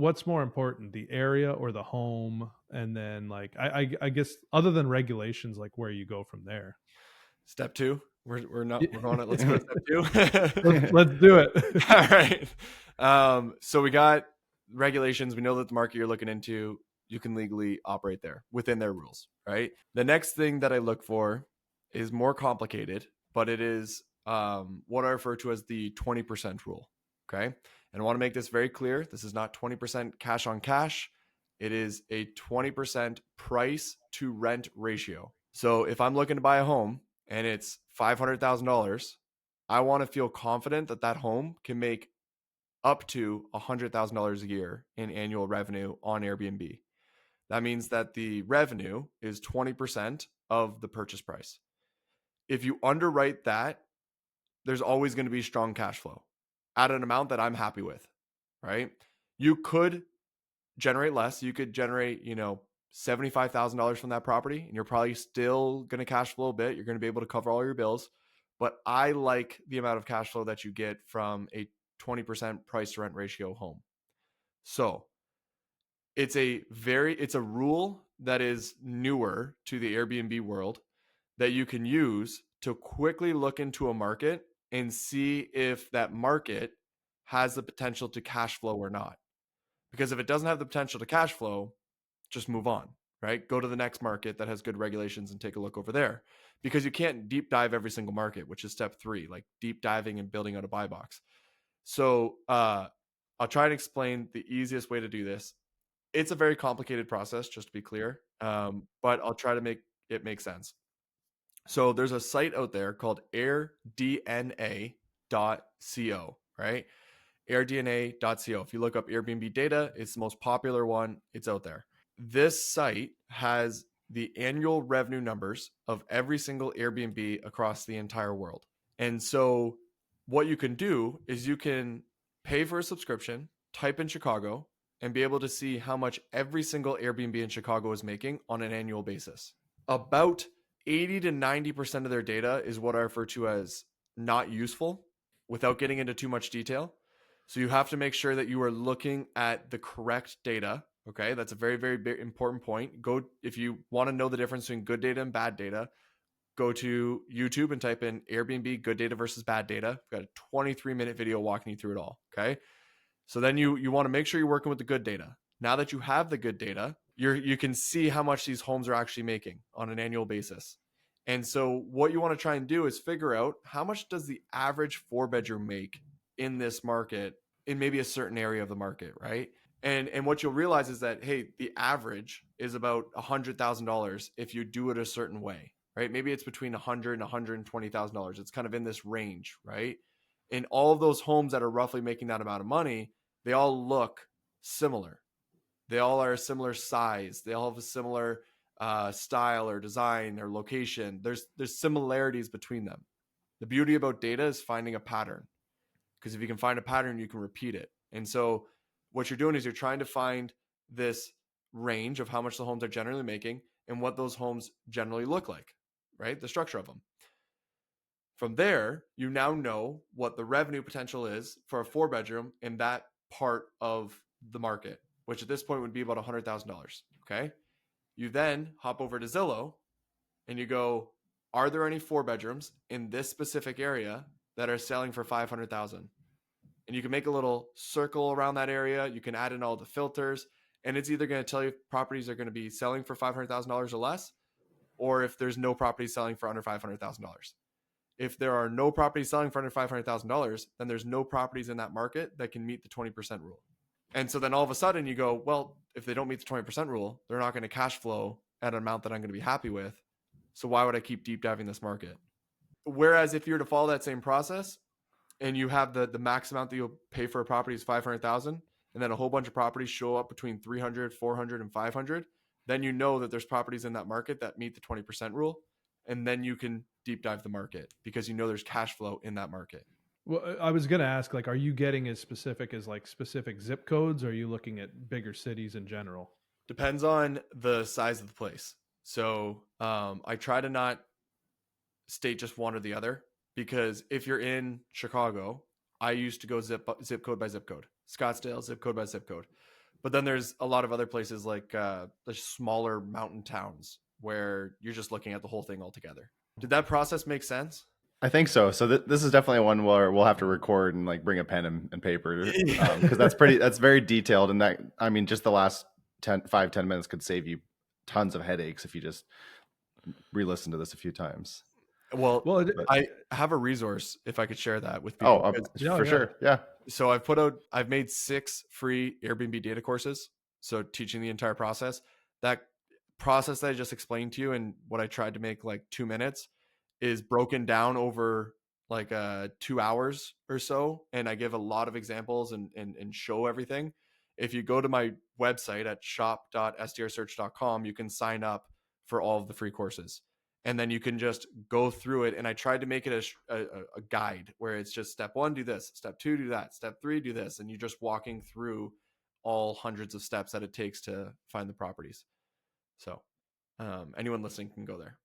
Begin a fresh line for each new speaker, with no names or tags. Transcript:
what's more important, the area or the home? And then like I guess other than regulations, like where you go from there.
Step two. We're not
Yeah.
we're on it. Let's go to step two.
Let's do it.
All right. So we got regulations. We know that the market you're looking into, you can legally operate there within their rules, right? The next thing that I look for is more complicated, but it is what I refer to as the 20% rule. Okay. And I want to make this very clear. This is not 20% cash on cash. It is a 20% price to rent ratio. So if I'm looking to buy a home and it's $500,000, I want to feel confident that that home can make up to $100,000 a year in annual revenue on Airbnb. That means that the revenue is 20% of the purchase price. If you underwrite that, there's always going to be strong cash flow at an amount that I'm happy with, right? You could generate less. You could generate, $75,000 from that property, and you're probably still going to cash flow a bit. You're going to be able to cover all your bills. But I like the amount of cash flow that you get from a 20% price to rent ratio home. So it's a rule that is newer to the Airbnb world that you can use to quickly look into a market and see if that market has the potential to cash flow or not. Because if it doesn't have the potential to cash flow, just move on, right? Go to the next market that has good regulations and take a look over there, because you can't deep dive every single market, which is step 3, like deep diving and building out a buy box. So I'll try and explain the easiest way to do this. It's a very complicated process, just to be clear, but I'll try to make it make sense. So there's a site out there called AirDNA.co, right? AirDNA.co. If you look up Airbnb data, it's the most popular one. It's out there. This site has the annual revenue numbers of every single Airbnb across the entire world. And so what you can do is you can pay for a subscription, type in Chicago, and be able to see how much every single Airbnb in Chicago is making on an annual basis. About 80 to 90% of their data is what I refer to as not useful, without getting into too much detail. So you have to make sure that you are looking at the correct data. Okay, that's a very, very important point. Go, if you want to know the difference between good data and bad data, go to YouTube and type in Airbnb good data versus bad data. I've got a 23-minute video walking you through it all. Okay, so then you want to make sure you're working with the good data. Now that you have the good data, you can see how much these homes are actually making on an annual basis. And so what you want to try and do is figure out how much does the average 4-bedroom make in this market, in maybe a certain area of the market, right? And what you'll realize is that, hey, the average is about $100,000 if you do it a certain way, right? Maybe it's between $100,000 and $120,000. It's kind of in this range, right? And all of those homes that are roughly making that amount of money, they all look similar. They all are a similar size. They all have a similar style or design or location. There's similarities between them. The beauty about data is finding a pattern, because if you can find a pattern, you can repeat it. And so what you're doing is you're trying to find this range of how much the homes are generally making and what those homes generally look like, right? The structure of them. From there, you now know what the revenue potential is for a 4-bedroom in that part of the market, which at this point would be about $100,000. Okay. You then hop over to Zillow and you go, are there any 4-bedrooms in this specific area that are selling for $500,000? And you can make a little circle around that area. You can add in all the filters, and it's either going to tell you if properties are going to be selling for $500,000 or less, or if there's no property selling for under $500,000. If there are no properties selling for under $500,000, then there's no properties in that market that can meet the 20% rule. And so then all of a sudden you go, well, if they don't meet the 20% rule, they're not going to cash flow at an amount that I'm going to be happy with. So why would I keep deep diving this market? Whereas if you were to follow that same process and you have the max amount that you'll pay for a property is $500,000, and then a whole bunch of properties show up between 300, 400, and 500, then you know that there's properties in that market that meet the 20% rule. And then you can deep dive the market because you know there's cash flow in that market.
Well, I was going to ask, like, are you getting as specific as like specific zip codes? Or are you looking at bigger cities in general?
Depends on the size of the place. So I try to not state just one or the other, because if you're in Chicago, I used to go zip code by zip code, Scottsdale, zip code by zip code. But then there's a lot of other places like the smaller mountain towns where you're just looking at the whole thing altogether. Did that process make sense?
I think so. So this is definitely one where we'll have to record and like bring a pen and paper, because that's very detailed. And that, I mean, just the last 10 minutes could save you tons of headaches if you just re-listen to this a few times.
Well,
Well,
But
I have a resource if I could share that with people.
Yeah,
for
yeah.
sure, yeah.
So I've made 6 free Airbnb data courses. So teaching the entire process. That process that I just explained to you and what I tried to make like 2 minutes is broken down over like 2 hours or so. And I give a lot of examples and show everything. If you go to my website at shop.strsearch.com, you can sign up for all of the free courses. And then you can just go through it. And I tried to make it a guide where it's just step 1, do this, step 2, do that, step 3, do this. And you're just walking through all hundreds of steps that it takes to find the properties. So anyone listening can go there.